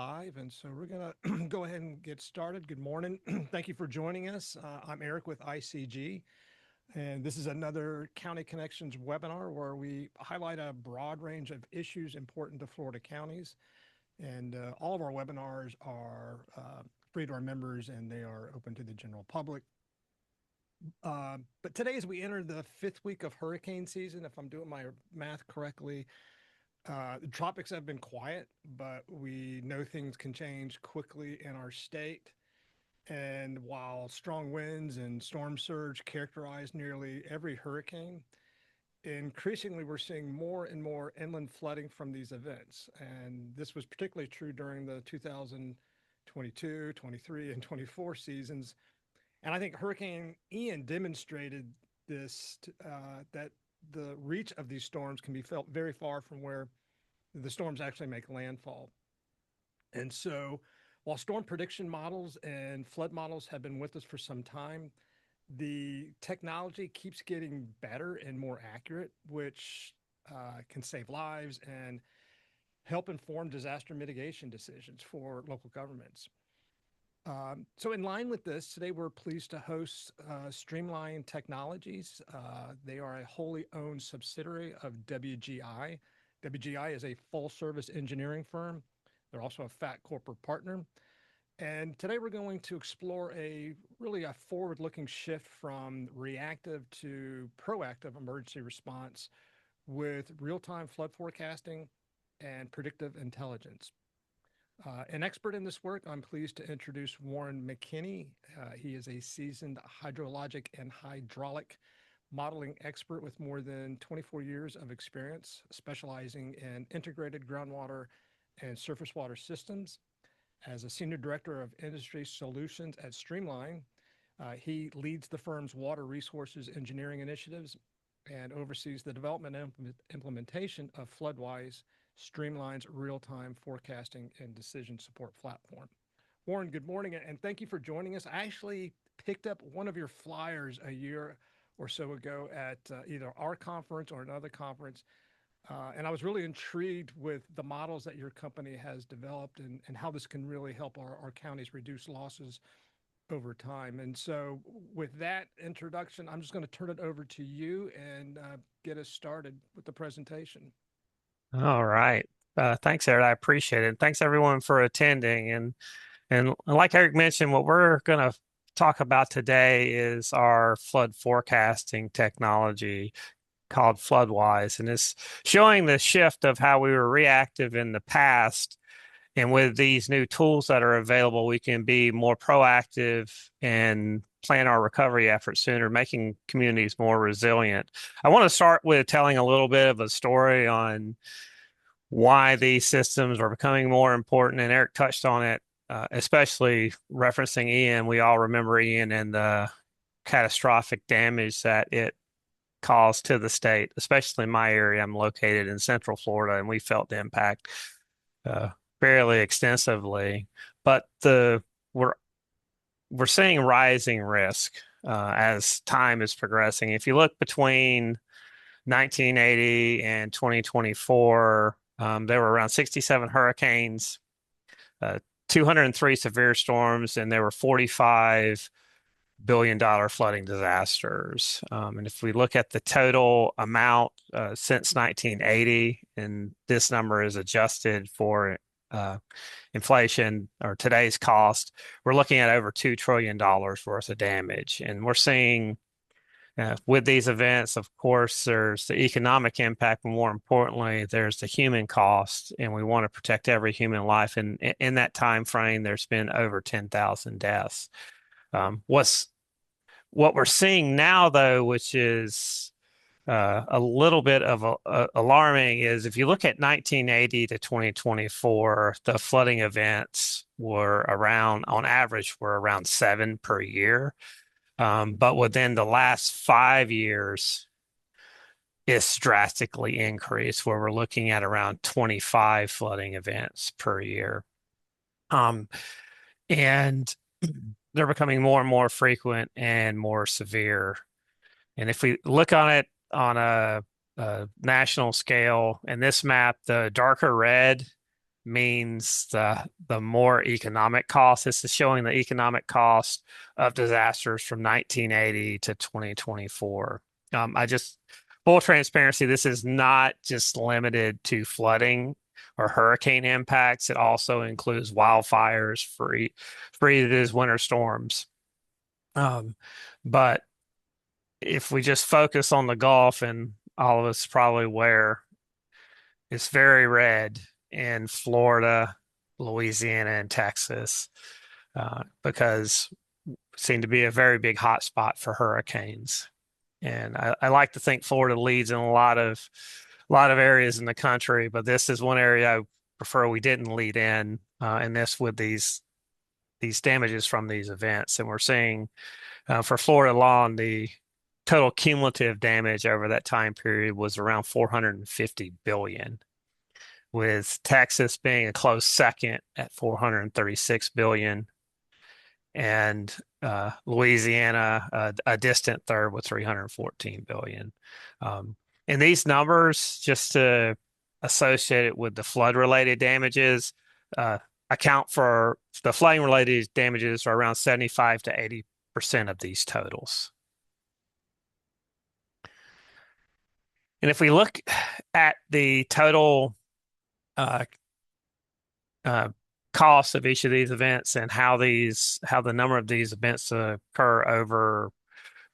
live, and so we're going to go ahead and get started. Good morning. Thank you for joining us. I'm Eric with ICG, and this is another County Connections webinar where we highlight a broad range of issues important to Florida counties. And all of our webinars are free to our members and they are open to the general public. But today, as we enter the fifth week of hurricane season, if I'm doing my math correctly, the tropics have been quiet, but we know things can change quickly in our state. And while strong winds and storm surge characterize nearly every hurricane, increasingly we're seeing more and more inland flooding from these events. And this was particularly true during the 2022, 23, and 24 seasons. And I think Hurricane Ian demonstrated this, that the reach of these storms can be felt very far from where the storms actually make landfall. And so while storm prediction models and flood models have been with us for some time, the technology keeps getting better and more accurate, which can save lives and help inform disaster mitigation decisions for local governments. So in line with this, today we're pleased to host Streamline Technologies. They are a wholly owned subsidiary of WGI. WGI is a full-service engineering firm. They're also a FAT corporate partner. And today we're going to explore a forward-looking shift from reactive to proactive emergency response with real-time flood forecasting and predictive intelligence. An expert in this work, I'm pleased to introduce Warren McKinney. He is a seasoned hydrologic and hydraulic modeling expert with more than 24 years of experience, specializing in integrated groundwater and surface water systems. As a senior director of industry solutions at Streamline, he leads the firm's water resources engineering initiatives and oversees the development and implementation of Floodwise, Streamline's real-time forecasting and decision support platform. Warren, good morning, and thank you for joining us. I actually picked up one of your flyers a year or so ago at either our conference or another conference, and I was really intrigued with the models that your company has developed and how this can really help our counties reduce losses over time. And so with that introduction, I'm just going to turn it over to you and get us started with the presentation. All right. Thanks, Eric. I appreciate it. Thanks everyone for attending. And like Eric mentioned, what we're going to talk about today is our flood forecasting technology called Floodwise, and it's showing the shift of how we were reactive in the past. And with these new tools that are available, we can be more proactive and plan our recovery efforts sooner, making communities more resilient. I want to start with telling a little bit of a story on why these systems are becoming more important, and Eric touched on it, especially referencing Ian. We all remember Ian and the catastrophic damage that it caused to the state, especially in my area. I'm located in Central Florida, and we felt the impact fairly extensively. But we're seeing rising risk as time is progressing. If you look between 1980 and 2024, there were around 67 hurricanes, 203 severe storms, and there were 45 billion-dollar flooding disasters. And if we look at the total amount since 1980, and this number is adjusted for inflation or today's cost, we're looking at over $2 trillion worth of damage. And we're seeing with these events, of course, there's the economic impact, but more importantly, there's the human cost, and we want to protect every human life. And in that time frame, there's been over 10,000 deaths. What we're seeing now, though, which is a little bit of alarming, is if you look at 1980 to 2024, the flooding events were around, on average, were around 7 per year. But within the last 5 years, it's drastically increased, where we're looking at around 25 flooding events per year. And they're becoming more and more frequent and more severe. And if we look on it on a national scale, in this map, the darker red means the more economic cost. This is showing the economic cost of disasters from 1980 to 2024. I just full transparency, this is not just limited to flooding or hurricane impacts. It also includes wildfires, freezes, winter storms. But if we just focus on the Gulf, and all of us probably aware, it's very red in Florida, Louisiana, and Texas because seem to be a very big hotspot for hurricanes. And I like to think Florida leads in a lot of areas in the country, but this is one area I prefer we didn't lead in, and this with these damages from these events. And we're seeing for Florida alone, the total cumulative damage over that time period was around 450 billion, with Texas being a close second at 436 billion, and Louisiana a distant third with 314 billion. And these numbers, just to associate it with the flood-related damages, account for the flooding-related damages are around 75 to 80% of these totals. And if we look at the total uh, cost of each of these events and how the number of these events occur over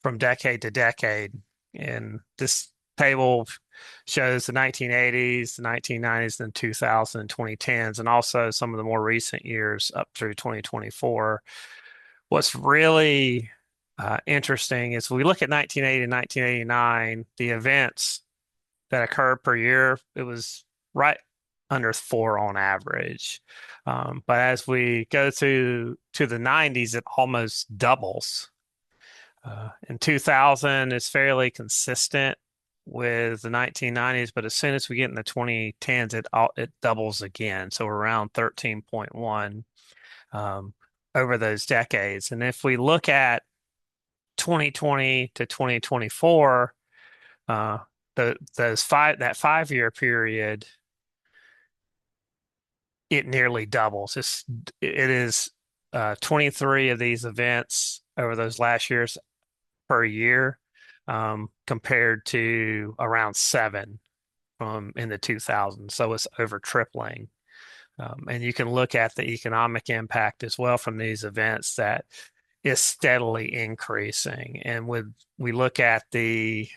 from decade to decade, and this table shows the 1980s, the 1990s, and 2000 and 2010s, and also some of the more recent years up through 2024. What's really interesting is we look at 1980 and 1989, the events that occurred per year, it was right under 4 on average. But as we go to the 90s, it almost doubles. In 2000, it's fairly consistent with the 1990s, but as soon as we get in the 2010s, it doubles again. So we're around 13.1 over those decades. And if we look at 2020 to 2024, that 5-year period, it nearly doubles. It is 23 of these events over those last years per year, compared to around 7 in the 2000s. So it's over tripling. And you can look at the economic impact as well from these events that is steadily increasing. And we look at the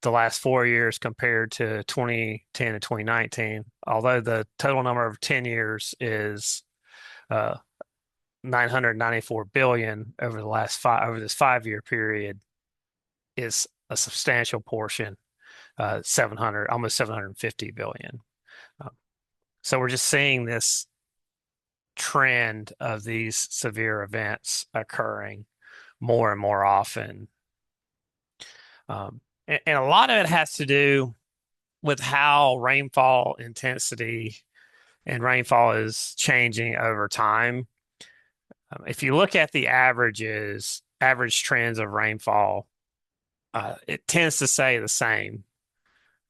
last 4 years compared to 2010 to 2019, although the total number of 10 years is 994 billion over this 5-year period, is a substantial portion, 700, almost 750 billion. So we're just seeing this trend of these severe events occurring more and more often. And a lot of it has to do with how rainfall intensity and rainfall is changing over time. If you look at the average trends of rainfall, it tends to stay the same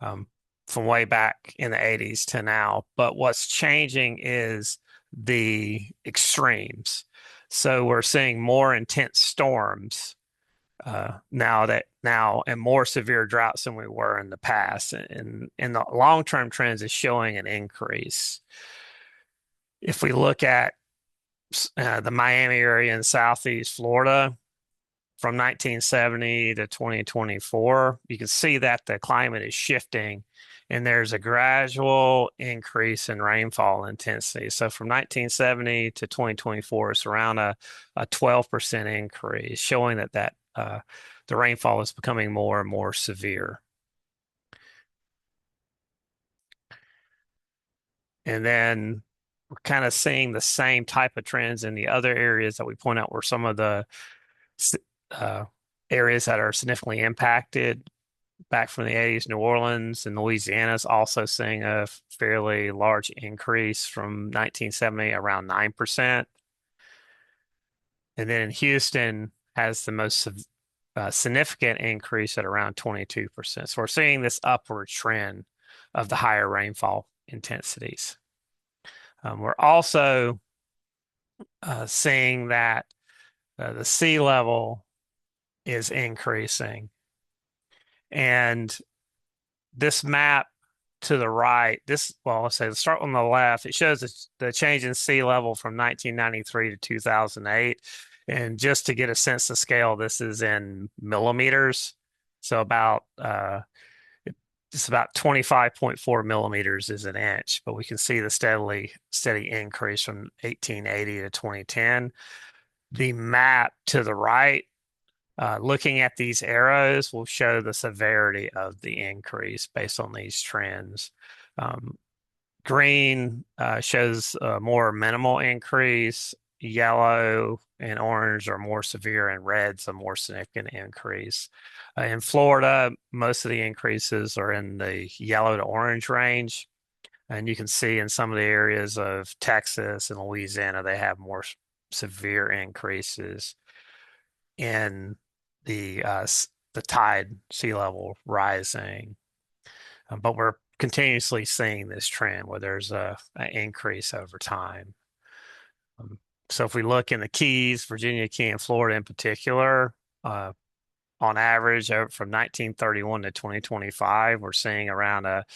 from way back in the 80s to now. But what's changing is the extremes. So we're seeing more intense storms now and more severe droughts than we were in the past. And the long-term trends is showing an increase. If we look at the Miami area in Southeast Florida from 1970 to 2024, you can see that the climate is shifting and there's a gradual increase in rainfall intensity. So from 1970 to 2024, it's around a 12% increase, showing that the rainfall is becoming more and more severe. And then we're kind of seeing the same type of trends in the other areas that we point out were some of the areas that are significantly impacted back from the 80s. New Orleans and Louisiana is also seeing a fairly large increase from 1970, around 9%. And then Houston has the most significant increase at around 22%. So we're seeing this upward trend of the higher rainfall intensities. We're also seeing that the sea level is increasing. And this map to the right, let's say, let's start on the left. It shows the change in sea level from 1993 to 2008. And just to get a sense of scale, this is in millimeters. So it's about 25.4 millimeters is an inch, but we can see the steady increase from 1880 to 2010. The map to the right, looking at these arrows, will show the severity of the increase based on these trends. Um, Green shows a more minimal increase. Yellow and orange are more severe, and red's a more significant increase. In Florida, most of the increases are in the yellow to orange range. And you can see in some of the areas of Texas and Louisiana, they have more severe increases in the tide sea level rising. But we're continuously seeing this trend where there's an increase over time. Um, so if we look in the Keys, Virginia Key and Florida in particular, on average from 1931 to 2025, we're seeing around a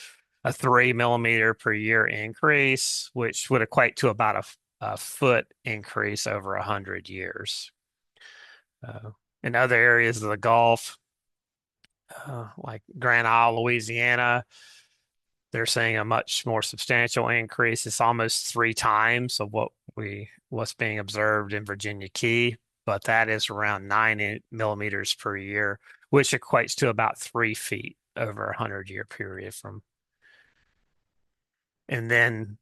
3 millimeter per year increase, which would equate to about a foot increase over 100 years. In other areas of the Gulf, like Grand Isle, Louisiana, they're seeing a much more substantial increase. It's almost 3 times of what's being observed in Virginia Key, but that is around 9 millimeters per year, which equates to about 3 feet over a 100-year period from. And then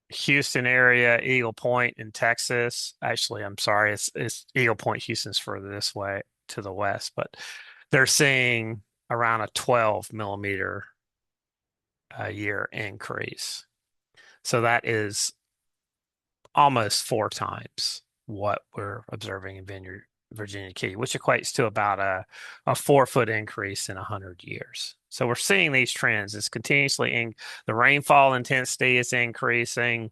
Houston area, Eagle Point in Texas. Actually, I'm sorry, it's Eagle Point, Houston's further this way to the west, but they're seeing around a 12 millimeter a year increase. So that is almost 4 times what we're observing in Virginia Key, which equates to about a 4 foot increase in 100 years. So we're seeing these trends. It's continuously the rainfall intensity is increasing,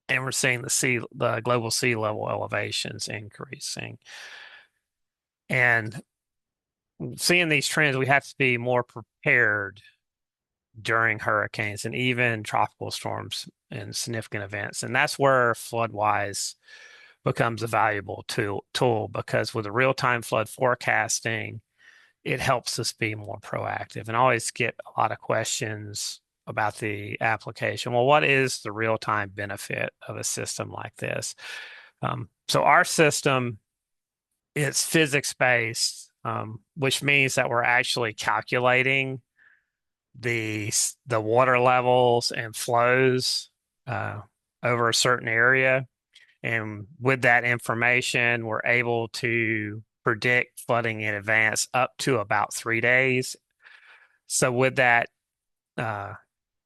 and we're seeing the global sea level elevations increasing. And seeing these trends, we have to be more prepared during hurricanes and even tropical storms and significant events. And that's where FloodWise becomes a valuable tool because with the real-time flood forecasting, it helps us be more proactive. And I always get a lot of questions about the application. Well, what is the real-time benefit of a system like this? So our system is physics-based, which means that we're actually calculating the water levels and flows over a certain area. And with that information, we're able to predict flooding in advance up to about 3 days. So with that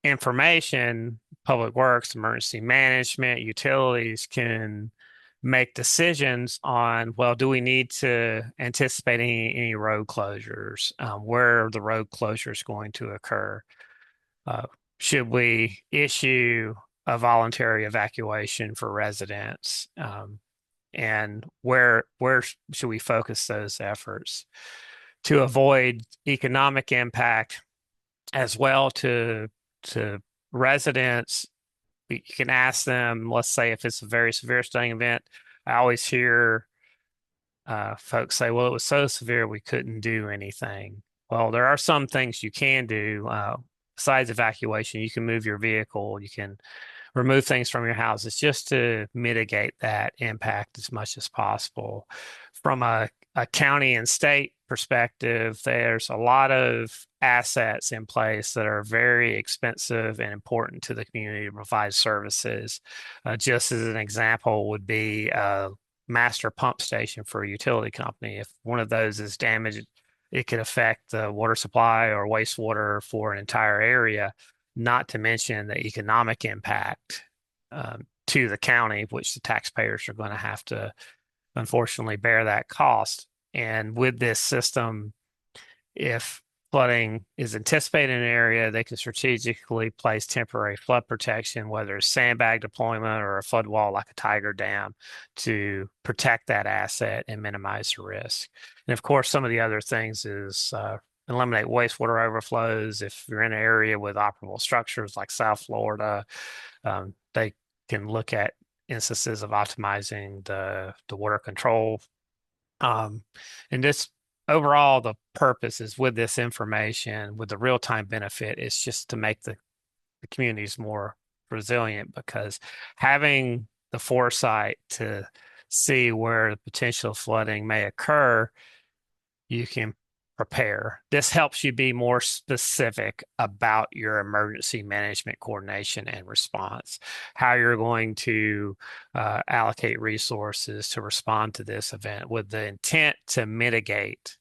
information, Public Works, Emergency Management, utilities can make decisions on, well, do we need to anticipate any road closures? Where are the road closures going to occur? Should we issue a voluntary evacuation for residents? And where should we focus those efforts to avoid economic impact as well to residents? You can ask them, let's say if it's a very severe flooding event. I always hear folks say, well, it was so severe we couldn't do anything. Well, there are some things you can do besides evacuation. You can move your vehicle, you can remove things from your house. It's just to mitigate that impact as much as possible. From a county and state perspective, there's a lot of assets in place that are very expensive and important to the community to provide services. Just as an example would be a master pump station for a utility company. If one of those is damaged, it could affect the water supply or wastewater for an entire area, not to mention the economic impact to the county, which the taxpayers are going to have to unfortunately bear that cost. And with this system, if flooding is anticipated in an area, they can strategically place temporary flood protection, whether it's sandbag deployment or a flood wall like a tiger dam, to protect that asset and minimize the risk. And of course, some of the other things is eliminate wastewater overflows. If you're in an area with operable structures like South Florida, they can look at instances of optimizing the water control. Um, and this overall, the purpose is with this information, with the real-time benefit, is just to make the communities more resilient, because having the foresight to see where the potential flooding may occur, you can prepare. This helps you be more specific about your emergency management coordination and response, how you're going to allocate resources to respond to this event with the intent to mitigate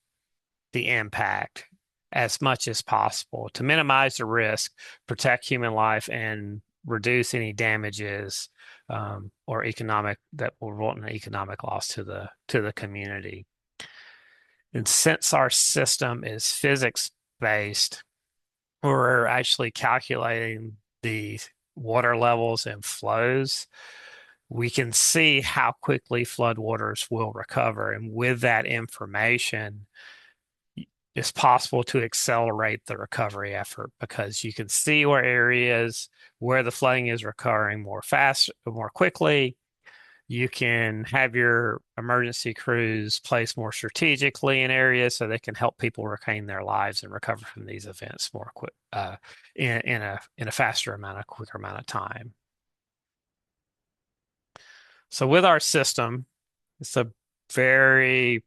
the impact as much as possible, to minimize the risk, protect human life, and reduce any damages or economic that will result in economic loss to the community. And since our system is physics based, we're actually calculating the water levels and flows. We can see how quickly floodwaters will recover. And with that information, it's possible to accelerate the recovery effort, because you can see where areas where the flooding is recurring more quickly. You can have your emergency crews placed more strategically in areas so they can help people retain their lives and recover from these events more quick, in a quicker amount of time. So with our system, it's a very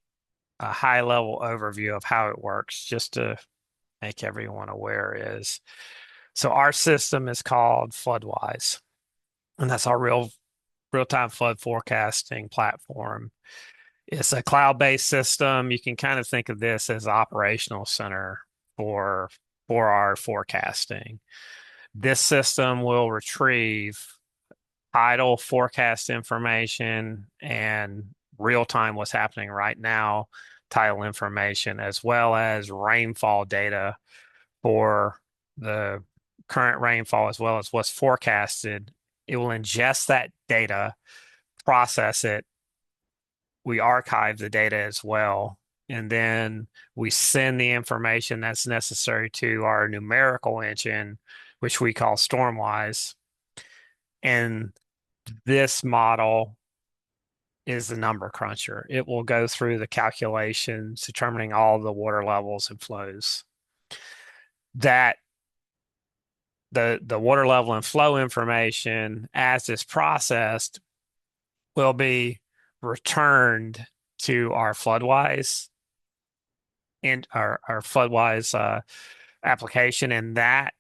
high level overview of how it works, just to make everyone aware is. So our system is called FloodWise, and that's our real-time flood forecasting platform. It's a cloud-based system. You can kind of think of this as operational center for our forecasting. This system will retrieve tidal forecast information and real-time what's happening right now, tidal information, as well as rainfall data for the current rainfall as well as what's forecasted. It will ingest that data, process it. We archive the data as well, and then we send the information that's necessary to our numerical engine, which we call Stormwise. And this model is the number cruncher. It will go through the calculations, determining all the water levels and flows. That the water level and flow information, as it's processed, will be returned to our FloodWise and our FloodWise application, and that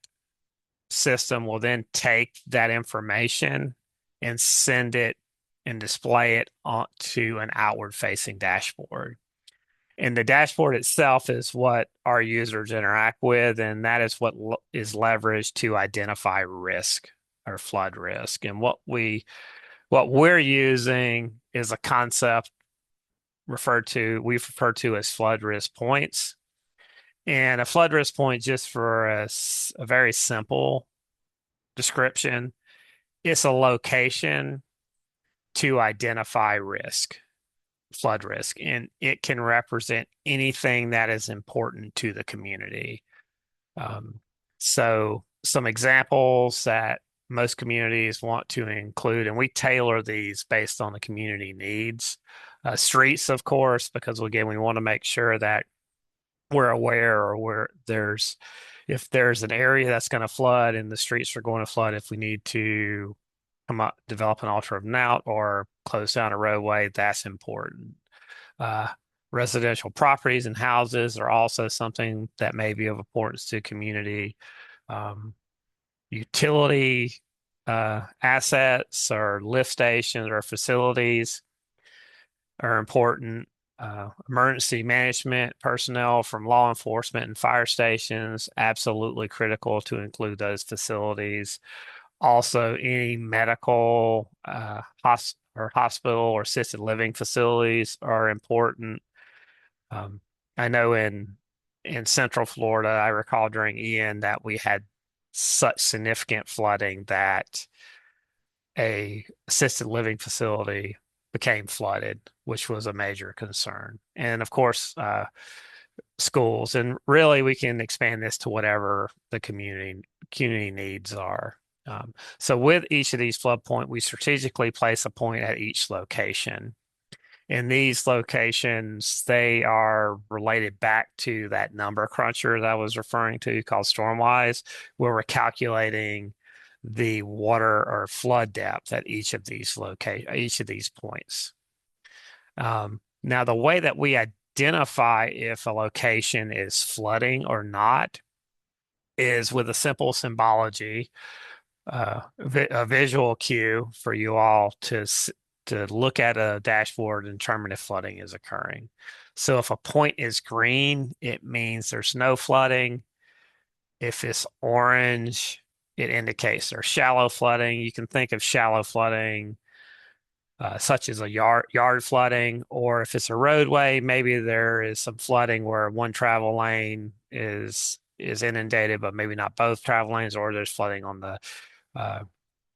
system will then take that information and send it and display it onto an outward-facing dashboard. And the dashboard itself is what our users interact with, and that is what is leveraged to identify risk or flood risk. And what we're using is a concept we refer to as flood risk points. And a flood risk point, just for a very simple description, it's a location to identify risk, flood risk, and it can represent anything that is important to the community. So some examples that most communities want to include, and we tailor these based on the community needs. Streets, of course, because again, we want to make sure that we're aware, or if there's an area that's going to flood and the streets are going to flood, if we need to develop an alternate route or close down a roadway, that's important. Residential properties and houses are also something that may be of importance to the community. Utility assets or lift stations or facilities are important. Emergency management personnel from law enforcement and fire stations, absolutely critical to include those facilities. Also, any medical hospital or assisted living facilities are important. I know in in Central Florida, I recall during Ian that we had such significant flooding that a assisted living facility became flooded, which was a major concern. And of course, schools, and really we can expand this to whatever the community needs are. So with each of these flood point, we strategically place a point at each location. In these locations, they are related back to that number cruncher that I was referring to called Stormwise, where we're calculating the water or flood depth at each of these points. Now, the way that we identify if a location is flooding or not is with a simple symbology, a visual cue for you all to look at a dashboard and determine if flooding is occurring. So if a point is green, it means there's no flooding. If it's orange, it indicates there's shallow flooding. You can think of shallow flooding such as a yard flooding, or if it's a roadway, maybe there is some flooding where one travel lane is inundated, but maybe not both travel lanes, or there's flooding on the uh,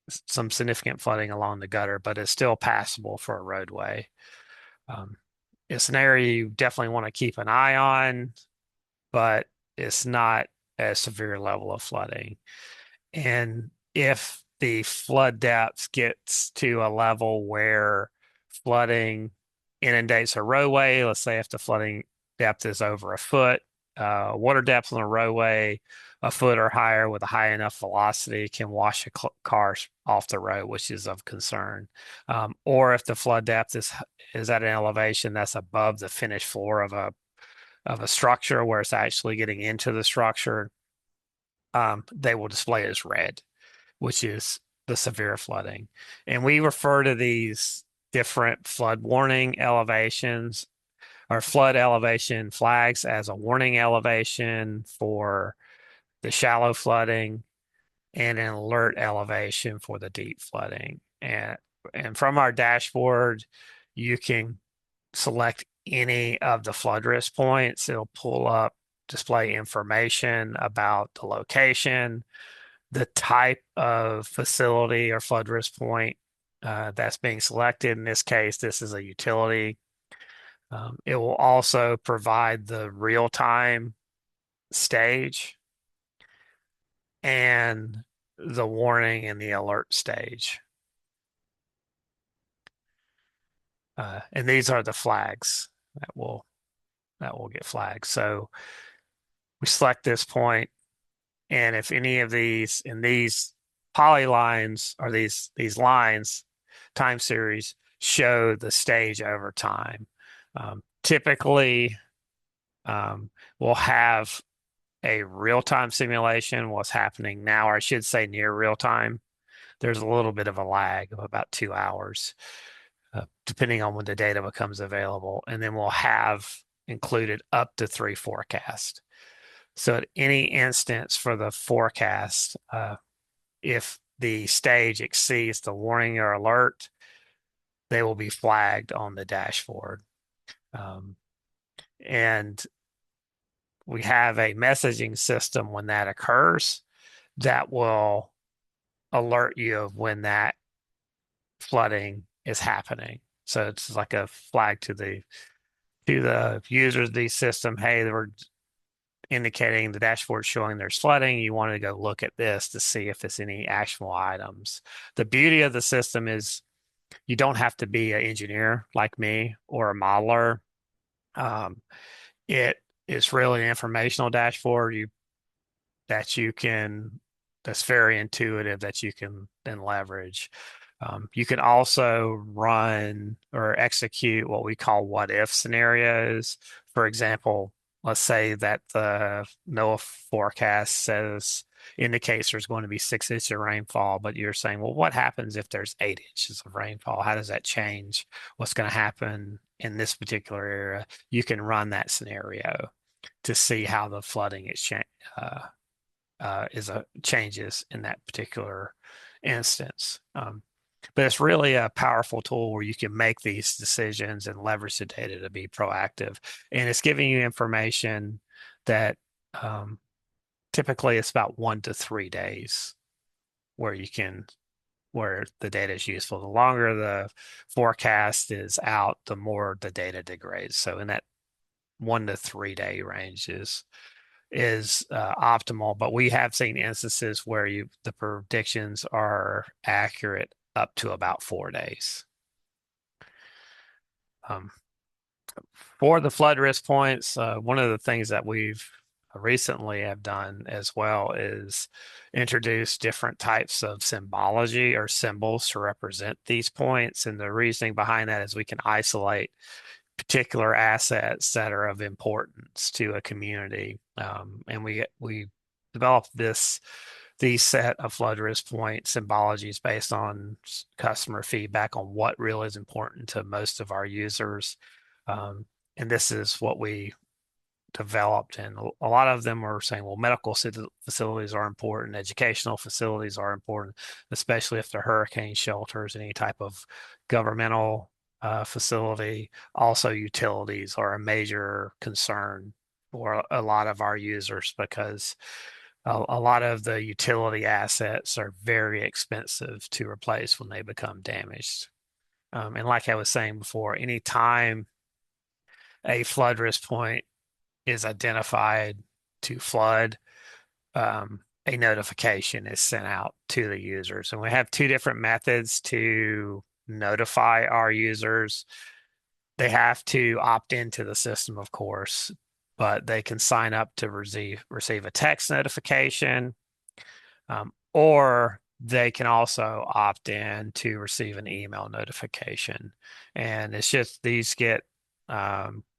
some significant flooding along the gutter, but it's still passable for a roadway. Um, it's an area you definitely want to keep an eye on, but it's not a severe level of flooding. And if the flood depth gets to a level where flooding inundates a roadway, let's say if the flooding depth is over a foot, water depth on a roadway a foot or higher with a high enough velocity can wash a car off the road, which is of concern. Or if the flood depth is at an elevation that's above the finished floor of a structure where it's actually getting into the structure, they will display as red, which is the severe flooding. And we refer to these different flood warning elevations or flood elevation flags as a warning elevation for the shallow flooding and an alert elevation for the deep flooding. And from our dashboard, you can select any of the flood risk points. It'll pull up, display information about the location, the type of facility or flood risk point that's being selected. In this case, this is a utility. It will also provide the real-time stage and the warning and the alert stage. And these are the flags that will get flagged. So we select this point, and if any of these in these polylines or these lines, time series show the stage over time. Typically, we'll have a real-time simulation, what's happening now, or I should say near real time. There's a little bit of a lag of about 2 hours, depending on when the data becomes available. And then we'll have included up to 3 forecasts. So at any instance for the forecast, if the stage exceeds the warning or alert, they will be flagged on the dashboard. And we have a messaging system when that occurs that will alert you of when that flooding is happening. So it's like a flag to the users of the system. Hey, we're indicating the dashboard showing there's flooding. You want to go look at this to see if it's any actionable items. The beauty of the system is you don't have to be an engineer like me or a modeler. It is really an informational dashboard that's very intuitive that you can then leverage. You can also run or execute what we call what if scenarios. For example, let's say that the NOAA forecast indicates there's going to be 6 inches of rainfall, but you're saying, well, what happens if there's 8 inches of rainfall? How does that change what's going to happen in this particular area? You can run that scenario to see how the flooding changes in that particular instance. But it's really a powerful tool where you can make these decisions and leverage the data to be proactive. And it's giving you information that typically it's about 1 to 3 days where you can where the data is useful. The longer the forecast is out, the more the data degrades. So in that 1 to 3 day range is optimal, but we have seen instances where the predictions are accurate up to about 4 days. Um, for the flood risk points, one of the things that we've recently have done as well is introduce different types of symbology or symbols to represent these points. And the reasoning behind that is we can isolate particular assets that are of importance to a community. And we developed these set of flood risk point symbologies based on customer feedback on what really is important to most of our users. Um, and this is what we developed. And a lot of them are saying, well, medical facilities are important, educational facilities are important, especially if they're hurricane shelters, any type of governmental facility. Also, utilities are a major concern for a lot of our users because a lot of the utility assets are very expensive to replace when they become damaged. And like I was saying before, anytime a flood risk point is identified to flood, a notification is sent out to the users. And we have two different methods to notify our users. They have to opt into the system, of course, but they can sign up to receive a text notification, or they can also opt in to receive an email notification. And it's just these get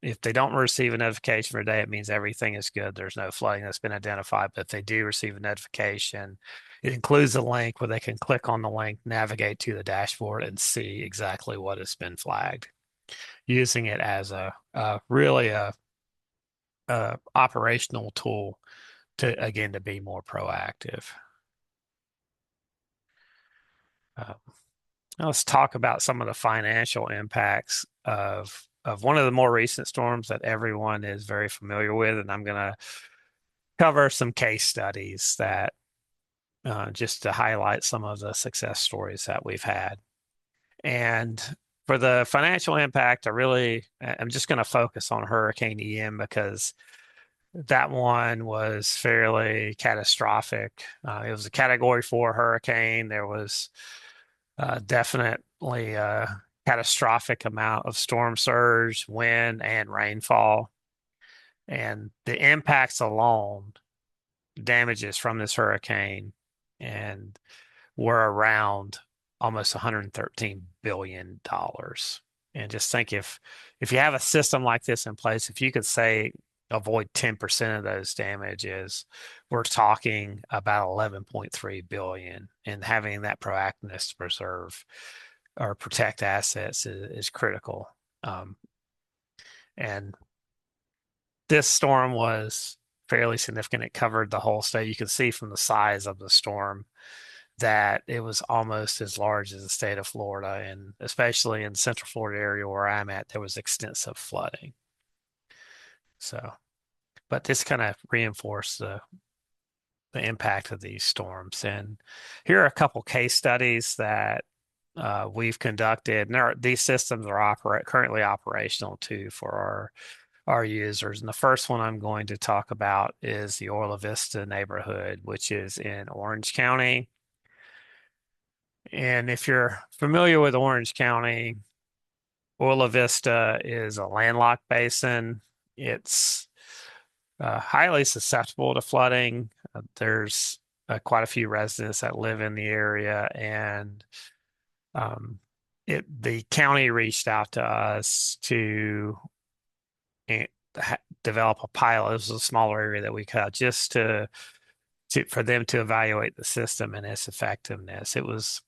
if they don't receive a notification for a day, it means everything is good. There's no flooding that's been identified. But if they do receive a notification, it includes a link where they can click on the link, navigate to the dashboard, and see exactly what has been flagged, using it as really a operational tool to again to be more proactive. Uh, let's talk about some of the financial impacts of one of the more recent storms that everyone is very familiar with, and I'm going to cover some case studies that just to highlight some of the success stories that we've had. And for the financial impact, I'm just going to focus on Hurricane Ian because that one was fairly catastrophic. It was a Category 4 hurricane. There was definitely a catastrophic amount of storm surge, wind, and rainfall. And the impacts alone, damages from this hurricane, and were around almost $113 billion. And just think if you have a system like this in place, if you could say avoid 10% of those damages, we're talking about 11.3 billion. And having that proactiveness to preserve or protect assets is critical. And this storm was fairly significant. It covered the whole state. You can see from the size of the storm that it was almost as large as the state of Florida, and especially in the Central Florida area where I'm at, there was extensive flooding. So, but this kind of reinforced the impact of these storms. And here are a couple case studies that we've conducted. And these systems are currently operational too for our users. And the first one I'm going to talk about is the Orla Vista neighborhood, which is in Orange County. And if you're familiar with Orange County, Orla Vista is a landlocked basin. It's highly susceptible to flooding. There's quite a few residents that live in the area, and um, the county reached out to us to develop a pilot. This was a smaller area that we cut just for them to evaluate the system and its effectiveness. This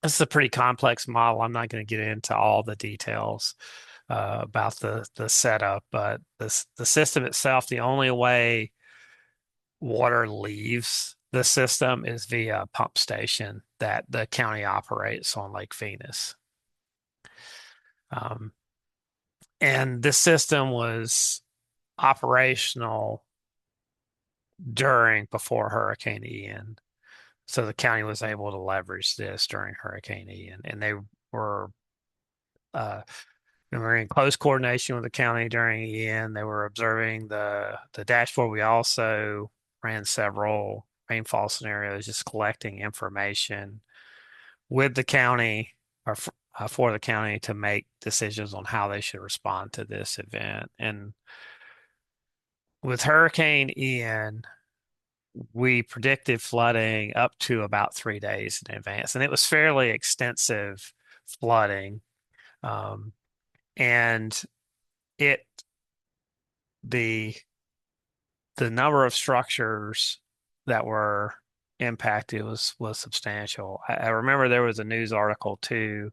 is a pretty complex model. I'm not going to get into all the details about the setup, but the system itself, the only way water leaves the system is via a pump station that the county operates on Lake Venus. And this system was operational before Hurricane Ian. So the county was able to leverage this during Hurricane Ian, and were uh, they were in close coordination with the county during Ian. They were observing the dashboard. We also ran several rainfall scenarios, just collecting information with the county for the county to make decisions on how they should respond to this event. And with Hurricane Ian, we predicted flooding up to about 3 days in advance, and it was fairly extensive flooding. Um, and it the the number of structures that were impacted was substantial. I remember there was a news article too,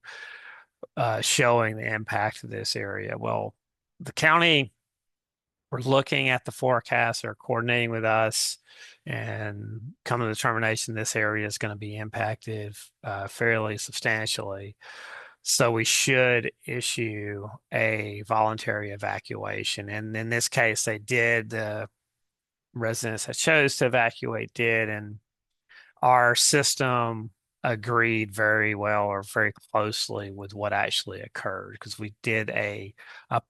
showing the impact of this area. Well, the county were looking at the forecast or coordinating with us and come to the determination this area is going to be impacted fairly substantially. So we should issue a voluntary evacuation. And in this case, they did. The residents that chose to evacuate did, and our system agreed very well or very closely with what actually occurred because we did a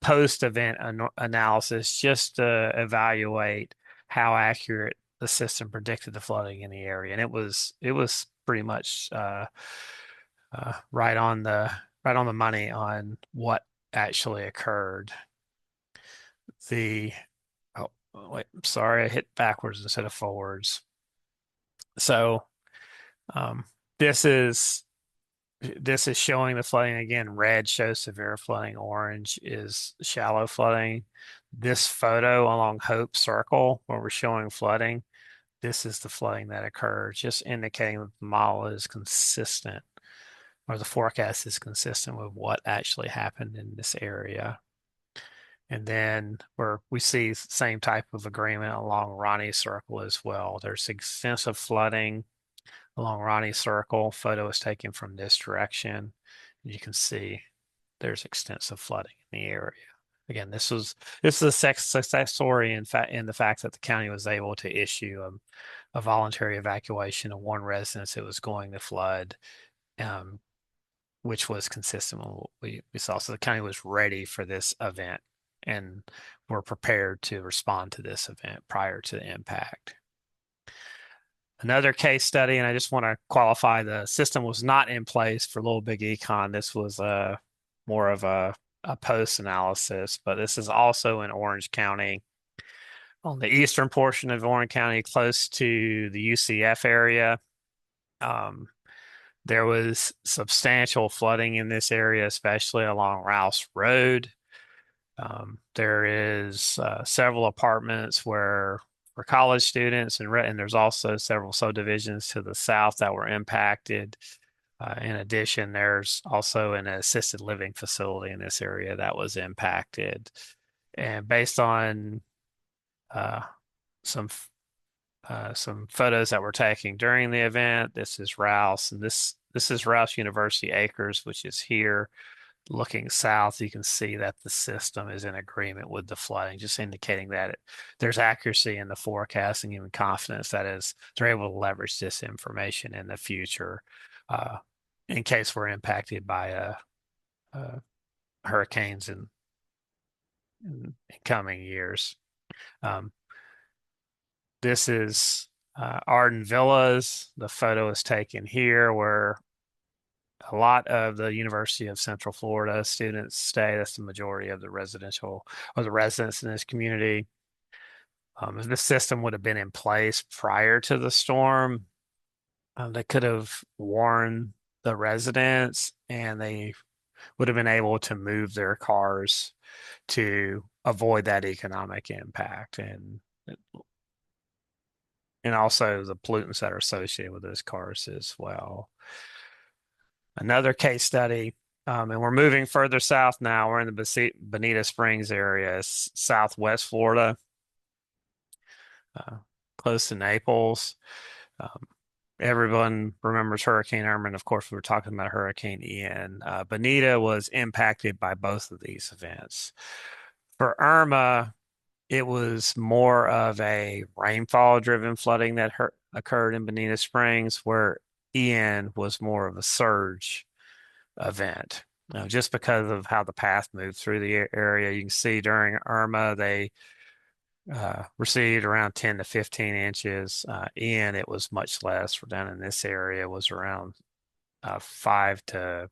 post-event analysis just to evaluate how accurate the system predicted the flooding in the area, and it was pretty much right on the money on what actually occurred. The oh wait, sorry, I hit backwards instead of forwards. So um, this is this is showing the flooding again. Red shows severe flooding. Orange is shallow flooding. This photo along Hope Circle, where we're showing flooding, this is the flooding that occurred, just indicating that the model is consistent, or the forecast is consistent with what actually happened in this area. And then where we see the same type of agreement along Ronnie Circle as well. There's extensive flooding along Ronnie Circle. Photo is taken from this direction. You can see there's extensive flooding in the area. Again, this is a success story in the fact that the county was able to issue a voluntary evacuation of one residence that was going to flood, um, which was consistent with what we saw. So the county was ready for this event and were prepared to respond to this event prior to the impact. Another case study, and I just want to qualify, the system was not in place for Little Big Econ. This was more of a post analysis, but this is also in Orange County, on the eastern portion of Orange County, close to the UCF area. Um, there was substantial flooding in this area, especially along Rouse Road. There is several apartments where for college students, and there's also several subdivisions to the south that were impacted. In addition, there's also an assisted living facility in this area that was impacted. And based on uh, some some photos that were taken during the event, this is Rouse, and this is Rouse University Acres, which is here. Looking south, you can see that the system is in agreement with the flooding, just indicating that there's accuracy in the forecasting and confidence that is they're able to leverage this information in the future uh, in case we're impacted by hurricanes in coming years. Um, this is Arden Villas. The photo is taken here where a lot of the University of Central Florida students stay. That's the majority of the residential or the residents in this community. If this system would have been in place prior to the storm, they could have warned the residents and they would have been able to move their cars to avoid that economic impact and also the pollutants that are associated with those cars as well. Another case study, and we're moving further south now. We're in the Bonita Springs area, southwest Florida, uh, close to Naples. Um, Everyone remembers Hurricane Irma, and of course, we were talking about Hurricane Ian. Bonita was impacted by both of these events. For Irma, it was more of a rainfall-driven flooding that occurred in Bonita Springs, where Ian was more of a surge event. Just because of how the path moved through the area, you can see during Irma, they received around 10 to 15 inches. Ian, it was much less. We're down in this area, was around 5 to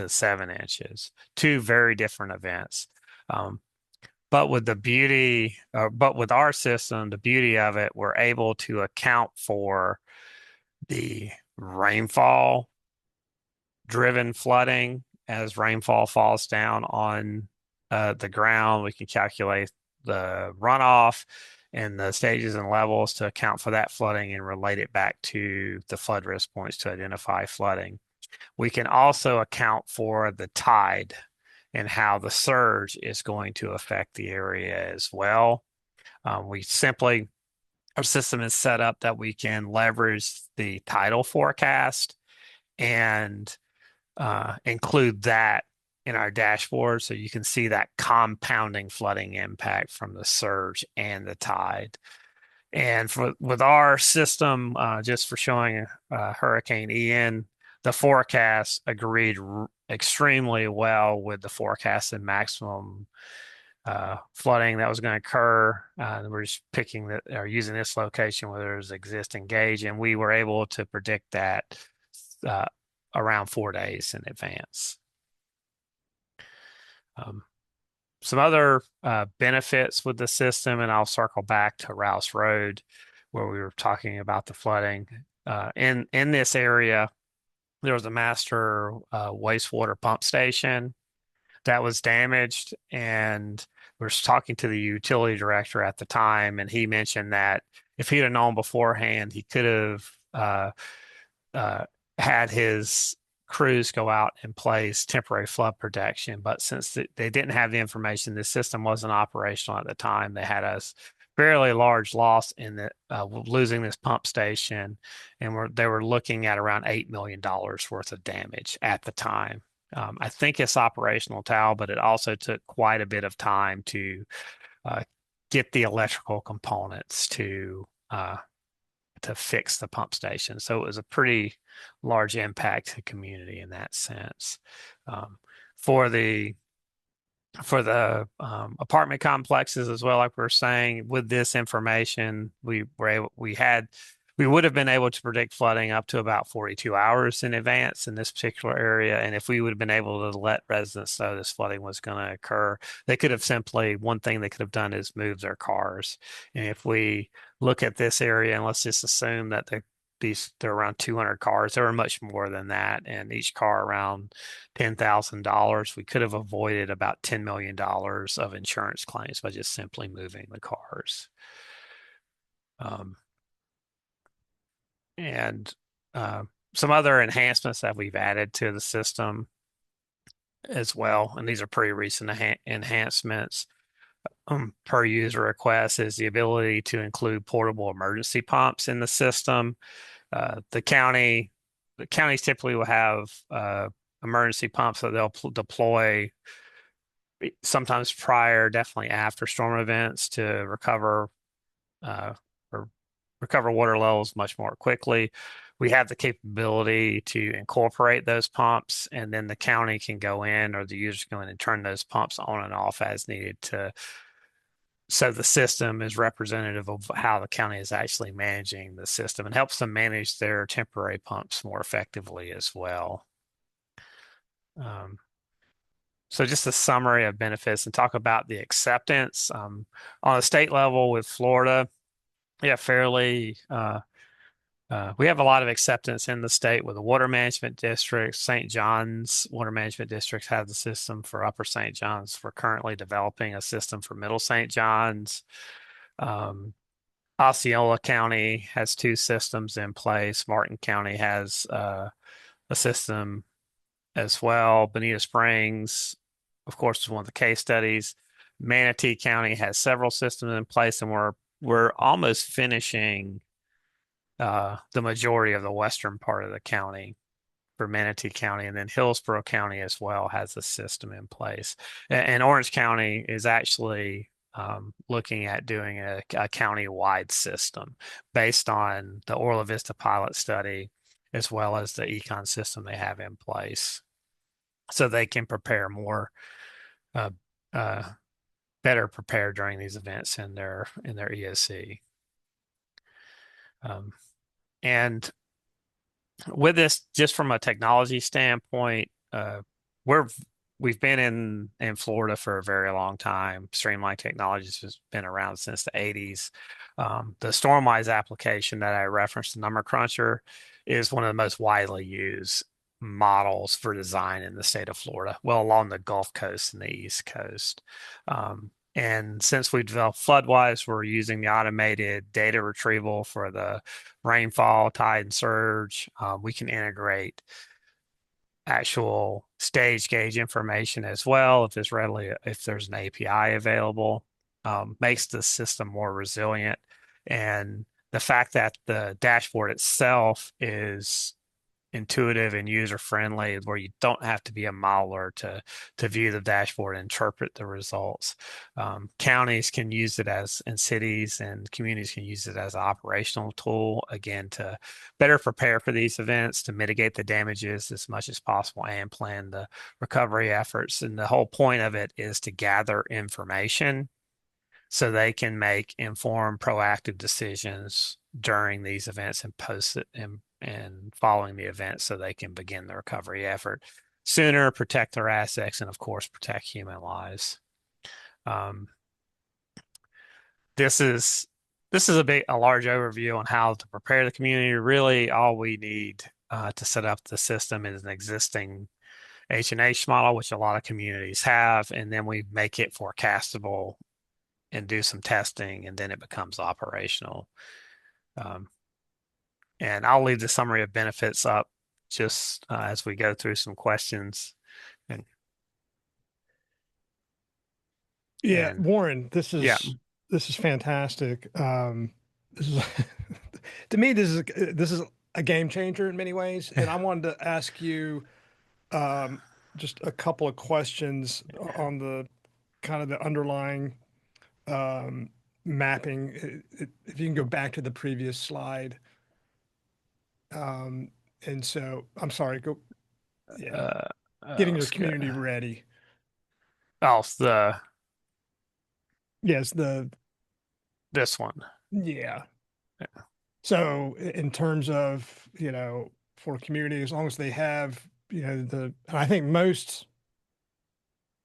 7 inches. Two very different events. Um, but with our system, the beauty of it, we're able to account for the rainfall driven flooding as rainfall falls down on the ground. We can calculate the runoff and the stages and levels to account for that flooding and relate it back to the flood risk points to identify flooding. We can also account for the tide and how the surge is going to affect the area as well. We simply, our system is set up that we can leverage the tidal forecast and include that in our dashboard so you can see that compounding flooding impact from the surge and the tide. And with our system, just for showing Hurricane Ian, the forecast agreed extremely well with the forecasted maximum flooding that was going to occur. We're just picking that or using this location where there's existing gauge, and we were able to predict that uh, around 4 days in advance. Um, some other benefits with the system, and I'll circle back to Rouse Road where we were talking about the flooding. In this area, there was a master wastewater pump station that was damaged, and we were talking to the utility director at the time, and he mentioned that if he'd have known beforehand, he could have uh, had his crews go out and place temporary flood protection. But since they didn't have the information, the system wasn't operational at the time. They had a fairly large loss in the losing this pump station, and they were looking at around $8 million worth of damage at the time. I think it's operational, Tal, but it also took quite a bit of time to get the electrical components to fix the pump station. So it was a pretty large impact to the community in that sense. Um, for the apartment complexes as well, like we were saying, with this information, we would have been able to predict flooding up to about 42 hours in advance in this particular area. And if we would have been able to let residents know this flooding was going to occur, they could have one thing they could have done is move their cars. And if we look at this area, and let's just assume that there are around 200 cars. There were much more than that, and each car around $10,000. We could have avoided about $10 million of insurance claims by just simply moving the cars. And some other enhancements that we've added to the system as well, and these are pretty recent enhancements per user request, is the ability to include portable emergency pumps in the system. The counties typically will have emergency pumps that they'll deploy sometimes prior, definitely after storm events to recover or recover water levels much more quickly. We have the capability to incorporate those pumps, and then the county can go in or the users go in and turn those pumps on and off as needed so the system is representative of how the county is actually managing the system and helps them manage their temporary pumps more effectively as well. So just a summary of benefits and talk about the acceptance. On a state level with Florida, yeah, we have a lot of acceptance in the state with the water management districts. St. John's Water Management District has the system for Upper St. John's. We're currently developing a system for Middle St. John's. Osceola County has two systems in place. Martin County has a system as well. Bonita Springs, of course, is one of the case studies. Manatee County has several systems in place, and we're almost finishing the majority of the western part of the county for Manatee County, and then Hillsborough County as well has a system in place. And Orange County is actually looking at doing a county-wide system based on the Orla Vista pilot study as well as the econ system they have in place, so they can prepare more, uh, uh, better prepared during these events in their EOC. Um, and with this, just from a technology standpoint, we're we've been in Florida for a very long time. Streamline Technologies has been around since the 80s. The Stormwise application that I referenced, the number cruncher, is one of the most widely used models for design in the state of Florida, well, along the Gulf Coast and the East Coast. And since we developed FloodWise, we're using the automated data retrieval for the rainfall, tide, and surge. We can integrate actual stage gauge information as well if there's an API available. Makes the system more resilient. And the fact that the dashboard itself is intuitive and user friendly, where you don't have to be a modeler to view the dashboard and interpret the results. Counties can use it and cities and communities can use it as an operational tool, again, to better prepare for these events, to mitigate the damages as much as possible and plan the recovery efforts. And the whole point of it is to gather information so they can make informed, proactive decisions during these events and post it and following the event so they can begin the recovery effort sooner, protect their assets, and of course, protect human lives. Um, this is a large overview on how to prepare the community. Really, all we need to set up the system is an existing H&H model, which a lot of communities have, and then we make it forecastable and do some testing, and then it becomes operational. And I'll leave the summary of benefits up just as we go through some questions. And, Yeah, and Warren, yeah, this is fantastic. This is to me, this is a game changer in many ways, and I wanted to ask you um, just a couple of questions on the kind of the underlying mapping. If you can go back to the previous slide, um, and so I'm sorry, go, yeah, uh, getting your let's go. community ready. Oh, Yes, this one. yeah. So in terms of, for community, as long as they have, and I think most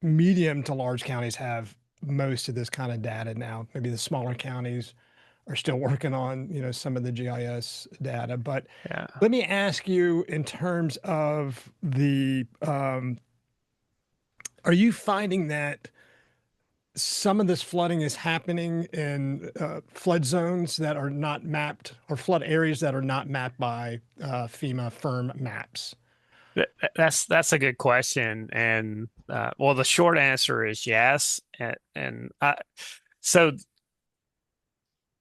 medium to large counties have most of this kind of data now. Maybe the smaller counties are still working on, some of the GIS data. But Yeah. let me ask you in terms of are you finding that some of this flooding is happening in flood zones that are not mapped or flood areas that are not mapped by FEMA firm maps? That's a good question, and well, the short answer is yes. So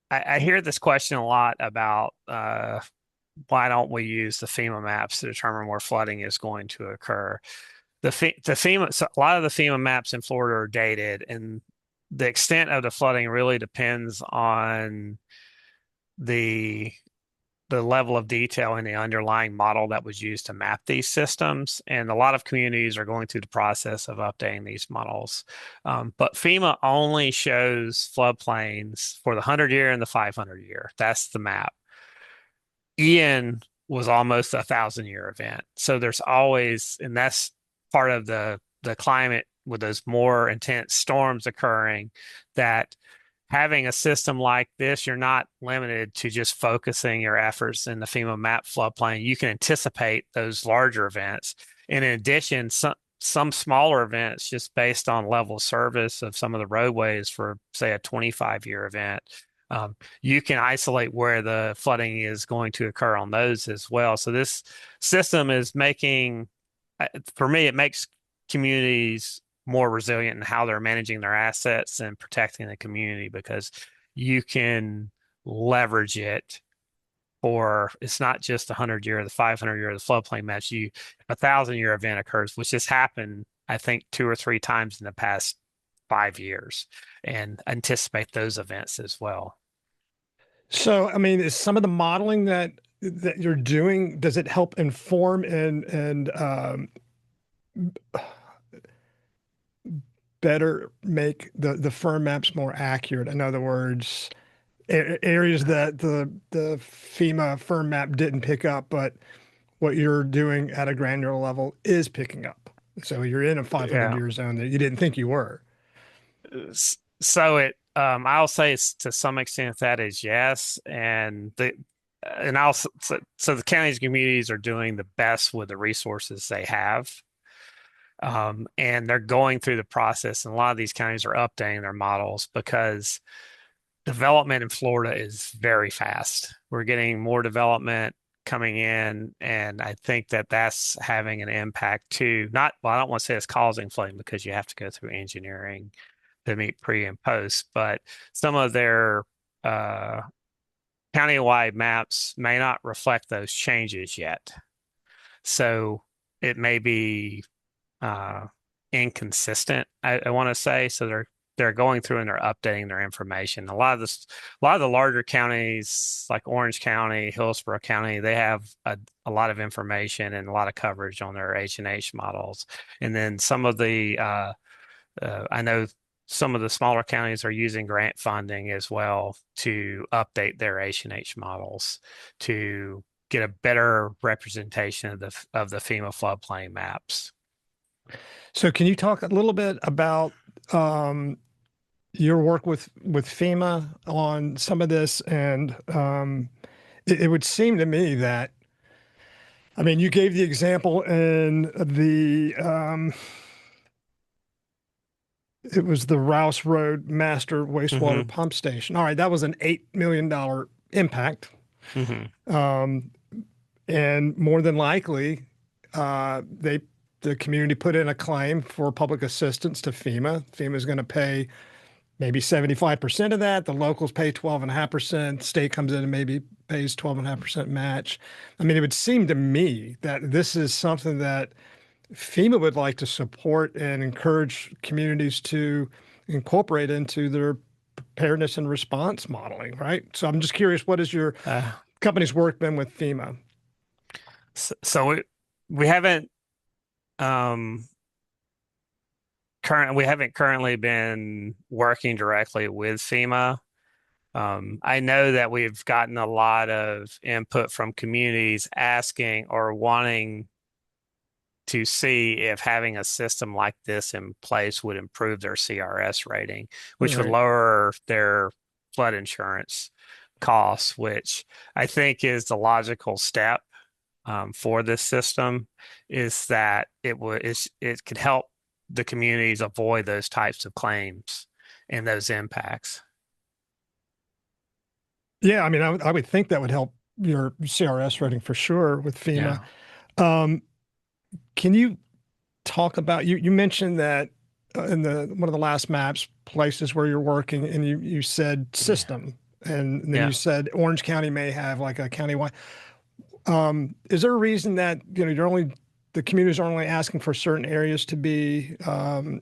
I hear this question a lot about why don't we use the FEMA maps to determine where flooding is going to occur? The FEMA, so a lot of the FEMA maps in Florida are dated, and the extent of the flooding really depends on the the level of detail in the underlying model that was used to map these systems. And a lot of communities are going through the process of updating these models. But FEMA only shows floodplains for the 100-year and the 500-year. That's the map. Ian was almost a 1,000-year event. So there's always, and that's part of the climate with those more intense storms occurring, that having a system like this, you're not limited to just focusing your efforts in the FEMA map floodplain. You can anticipate those larger events. And in addition, some smaller events, just based on level of service of some of the roadways for, say, a 25-year event, you can isolate where the flooding is going to occur on those as well. So this system is making, for me, it makes communities more resilient in how they're managing their assets and protecting the community, because you can leverage it for, it's not just the 100-year, the 500-year, the floodplain match. A 1,000-year event occurs, which has happened, I think, 2 or 3 times in the past 5 years and anticipate those events as well. So, I mean, is some of the modeling that you're doing, does it help inform and better make the firm maps more accurate? In other words, areas that the FEMA firm map didn't pick up, but what you're doing at a granular level is picking up. So you're in a 500 Yeah. year zone that you didn't think you were. So I'll say it's to some extent that is yes, and so the counties and communities are doing the best with the resources they have. And they're going through the process, and a lot of these counties are updating their models because development in Florida is very fast. We're getting more development coming in, and I think that that's having an impact too. Not, well, I don't want to say it's causing flooding because you have to go through engineering to meet pre and post, but some of their uh, countywide maps may not reflect those changes yet. So it may be uh, inconsistent, I want to say. So they're going through and they're updating their information. A lot of the larger counties like Orange County, Hillsborough County, they have a lot of information and a lot of coverage on their H&H models. And then some of the I know some of the smaller counties are using grant funding as well to update their H&H models to get a better representation of the FEMA floodplain maps. So can you talk a little bit about your work with FEMA on some of this? And it would seem to me that, I mean, you gave the example in it was the Rouse Road Master Wastewater Hmm. Pump Station. All right, that was an $8 million impact. Hmm. Um, and more than likely, they the community put in a claim for public assistance to FEMA. FEMA is going to pay maybe 75% of that. The locals pay 12.5%. State comes in and maybe pays 12.5% match. I mean, it would seem to me that this is something that FEMA would like to support and encourage communities to incorporate into their preparedness and response modeling, right? So I'm just curious, what has your Uh, company's work been with FEMA? we haven't um, we haven't currently been working directly with FEMA. I know that we've gotten a lot of input from communities asking or wanting to see if having a system like this in place would improve their CRS rating, which would Right. lower their flood insurance costs, which I think is the logical step for this system, is that it could help the communities avoid those types of claims and those impacts. Yeah, I mean, I would think that would help your CRS rating for sure with FEMA. Yeah. Um, can you talk about you mentioned that in the one of the last maps places where you're working and you said Yeah. system and then you Yeah. said Orange County may have like a countywide. Is there a reason that you're only the communities are only asking for certain areas to be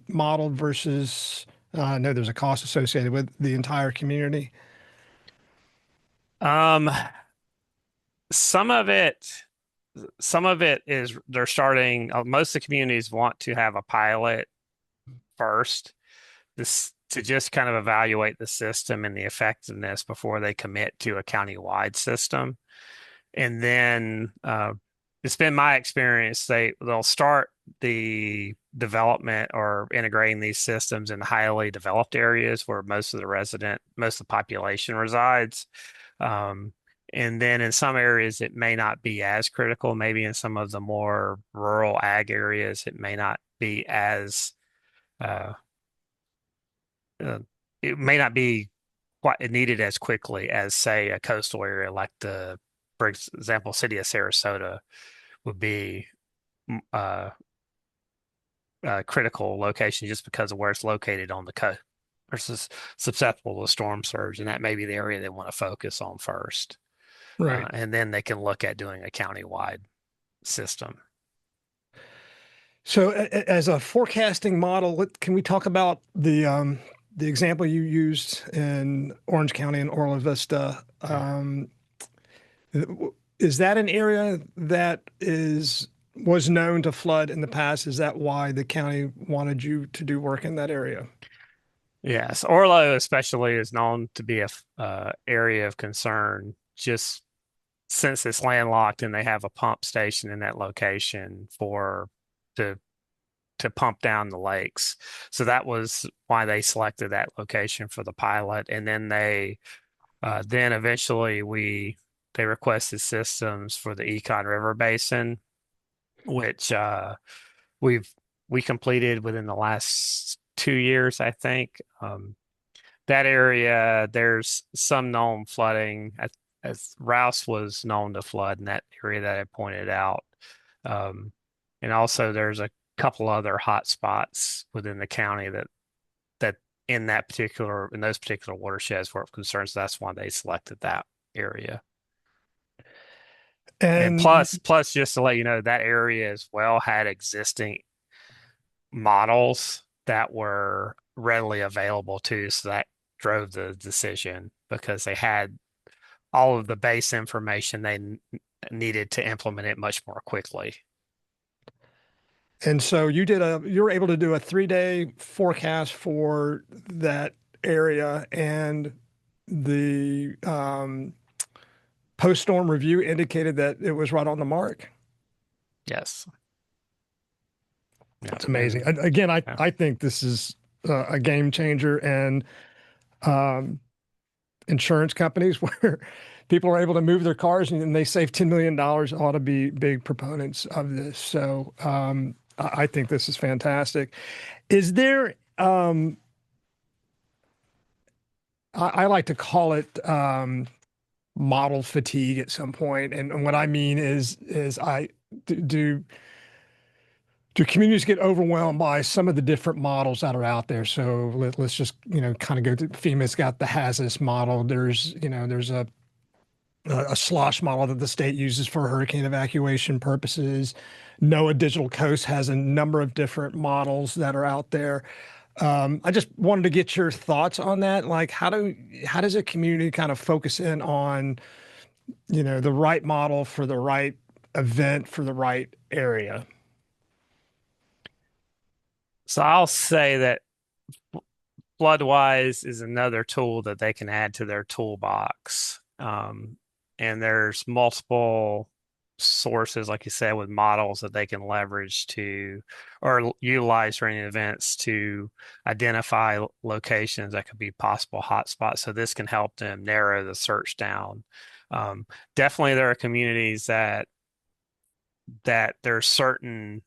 modeled versus I know there's a cost associated with the entire community. Um, some of it, some of it is they're starting, most of the communities want to have a pilot first, this to just kind of evaluate the system and the effectiveness before they commit to a county-wide system. And then it's been my experience they'll start the development or integrating these systems in highly developed areas where most of the population resides. Um, and then in some areas it may not be as critical. Maybe in some of the more rural ag areas it may not be as uh, uh, it may not be quite needed as quickly as, say, a coastal area like for example, city of Sarasota would be uh, a critical location just because of where it's located on the coast versus susceptible to storm surge, and that may be the area they want to focus on first, Right. and then they can look at doing a county-wide system. So, as a forecasting model, can we talk about the example you used in Orange County and Orla Vista? Is that an area that was known to flood in the past? Is that why the county wanted you to do work in that area? Yes, Orlo especially is known to be a area of concern just since it's landlocked and they have a pump station in that location for to to pump down the lakes. So that was why they selected that location for the pilot. And then then eventually they requested systems for the Econ River Basin, which we've we completed within the last 2 years, I think. That area, there's some known flooding. As Rouse was known to flood in that area that I pointed out. Um, and also there's a couple other hot spots within the county that in those particular watersheds were of concern. So that's why they selected that area. And And plus just to let you know, that area as well had existing models that were readily available too. So that drove the decision because they had all of the base information they needed to implement it much more quickly. so you were able to do a 3-day forecast for that area, and the post-storm review indicated that it was right on the mark. Yes. Yeah. That's amazing. And Again, yeah. I think this is a game changer, and um, insurance companies where people are able to move their cars and they save $10 million ought to be big proponents of this. So I think this is fantastic. Is there, I like to call it model fatigue at some point. And what I mean is do do communities get overwhelmed by some of the different models that are out there? So let's just, kind of go to FEMA's got the HAZUS model. There's a slosh model that the state uses for hurricane evacuation purposes. NOAA Digital Coast has a number of different models that are out there. I just wanted to get your thoughts on that. Like, how does a community kind of focus in on, the right model for the right event for the right area? So I'll say that FloodWise is another tool that they can add to their toolbox. And there's multiple sources, like you said, with models that they can leverage to or utilize during events to identify locations that could be possible hotspots. So this can help them narrow the search down. Definitely, there are communities that there's certain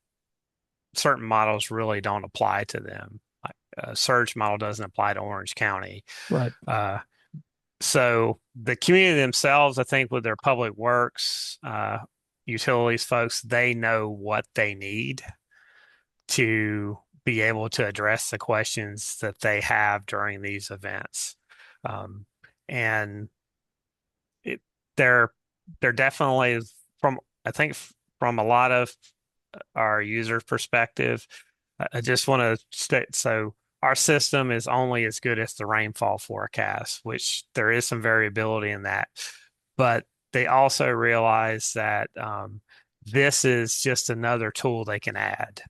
models really don't apply to them. Like surge model doesn't apply to Orange County. Right. Uh, so the community themselves, I think, with their public works, utilities folks, they know what they need to be able to address the questions that they have during these events. Um, and it, they're they're definitely from I think from a lot of our user perspective. I just want to state so our system is only as good as the rainfall forecast, which there is some variability in that. But they also realize that this is just another tool they can add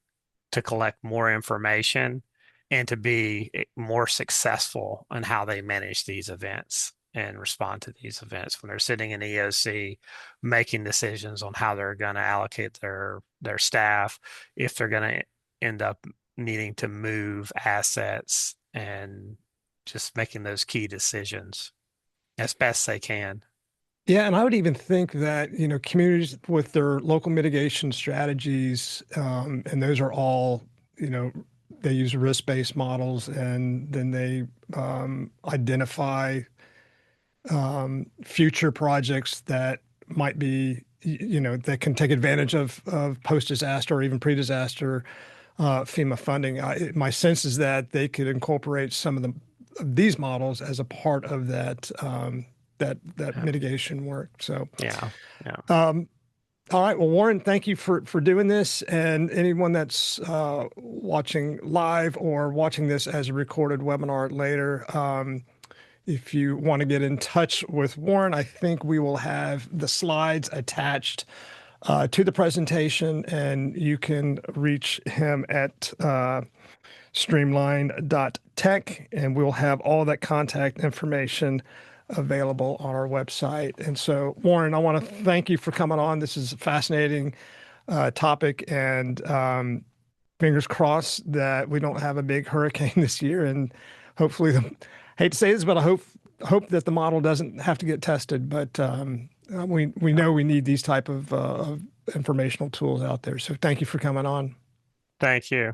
to collect more information and to be more successful in how they manage these events and respond to these events when they're sitting in EOC making decisions on how they're going to allocate their staff, if they're going to end up needing to move assets and just making those key decisions as best they can. Yeah, and I would even think that, communities with their local mitigation strategies, and those are all, they use risk-based models, and then they identify future projects that might be, that can take advantage of post-disaster or even pre-disaster FEMA funding. My sense is that they could incorporate some of these models as a part of that Yeah, mitigation work. So, yeah, yeah. All right. Well, Warren, thank you for doing this. And anyone that's watching live or watching this as a recorded webinar later, if you want to get in touch with Warren, I think we will have the slides attached to the presentation, and you can reach him at streamline.tech, and we'll have all that contact information available on our website. And so, Warren, I want to thank you for coming on. This is a fascinating topic, and fingers crossed that we don't have a big hurricane this year. And hopefully, hate to say this, but I hope that the model doesn't have to get tested. But we know we need these type of informational tools out there. So thank you for coming on. Thank you.